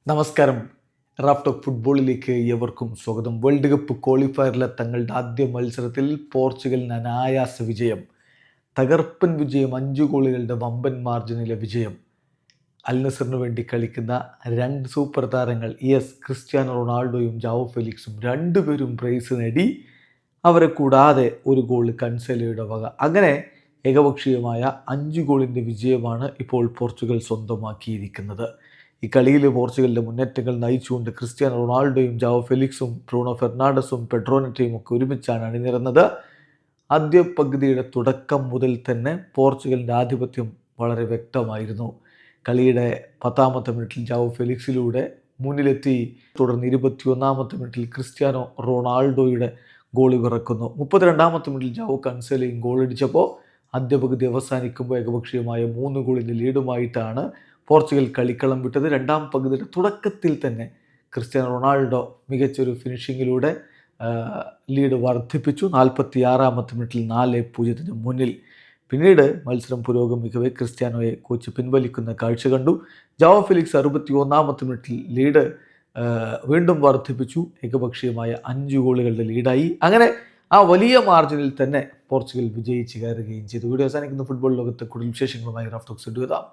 നമസ്കാരം. Raf talk ഫുട്ബോളിലേക്ക് ഏവർക്കും സ്വാഗതം. വേൾഡ് കപ്പ് ക്വാളിഫയറിലെ തങ്ങളുടെ ആദ്യ മത്സരത്തിൽ പോർച്ചുഗലിന് അനായാസ വിജയം, തകർപ്പൻ വിജയം, 5 ഗോളുകളുടെ വമ്പൻ മാർജിനിലെ വിജയം. അൽ നസറിന് വേണ്ടി കളിക്കുന്ന 2 സൂപ്പർ താരങ്ങൾ ക്രിസ്ത്യാനോ റൊണാൾഡോയും ജാവോ ഫെലിക്സും രണ്ടുപേരും പ്രൈസ് നേടി. അവരെ കൂടാതെ ഒരു ഗോൾ കൻസെലോയുടെ വക. അങ്ങനെ ഏകപക്ഷീയമായ 5 ഗോളിൻ്റെ വിജയമാണ് ഇപ്പോൾ പോർച്ചുഗൽ സ്വന്തമാക്കിയിരിക്കുന്നത്. ഈ കളിയിൽ പോർച്ചുഗലിൻ്റെ മുന്നേറ്റങ്ങൾ നയിച്ചുകൊണ്ട് ക്രിസ്ത്യാനോ റൊണാൾഡോയും ജാവോ ഫെലിക്സും ബ്രൂണോ ഫെർണാണ്ടസും പെഡ്രോ നെറ്റോയും ഒക്കെ ഒരുമിച്ചാണ് അണിനിരന്നത്. ആദ്യ പകുതിയുടെ തുടക്കം മുതൽ തന്നെ പോർച്ചുഗലിൻ്റെ ആധിപത്യം വളരെ വ്യക്തമായിരുന്നു. കളിയുടെ 10ാമത്തെ മിനിറ്റിൽ ജാവോ ഫെലിക്സിലൂടെ മുന്നിലെത്തി. തുടർന്ന് 21ാമത്തെ മിനിറ്റിൽ ക്രിസ്ത്യാനോ റൊണാൾഡോയുടെ ഗോൾ പിറക്കുന്നു. 32ാമത്തെ മിനിറ്റിൽ ജാവോ കൻസെലോയും ഗോളടിച്ചപ്പോൾ ആദ്യ പകുതി അവസാനിക്കുമ്പോൾ ഏകപക്ഷീയമായ 3 ഗോളിൻ്റെ ലീഡുമായിട്ടാണ് പോർച്ചുഗൽ കളിക്കളം വിട്ടത്. 2ാം പകുതിയുടെ തുടക്കത്തിൽ തന്നെ ക്രിസ്ത്യാനോ റൊണാൾഡോ മികച്ചൊരു ഫിനിഷിങ്ങിലൂടെ ലീഡ് വർദ്ധിപ്പിച്ചു. 46ാമത്തെ മിനിറ്റിൽ 4-0 മുന്നിൽ. പിന്നീട് മത്സരം പുരോഗമിക്കവേ ക്രിസ്ത്യാനോയെ കോച്ച് പിൻവലിക്കുന്ന കാഴ്ച കണ്ടു. ജാവോ ഫെലിക്സ് 61ാമത്തെ മിനിറ്റിൽ ലീഡ് വീണ്ടും വർദ്ധിപ്പിച്ചു. ഏകപക്ഷീയമായ 5 ഗോളുകളുടെ ലീഡായി. അങ്ങനെ ആ വലിയ മാർജിനിൽ തന്നെ പോർച്ചുഗൽ വിജയിച്ച് കയറുകയും ചെയ്തു. വീഡിയോ അവസാനിക്കുന്ന ഫുട്ബോൾ ലോകത്തെ കൂടുതൽ വിശേഷങ്ങളുമായി റാഫ് ടോക്സ് എത്താം.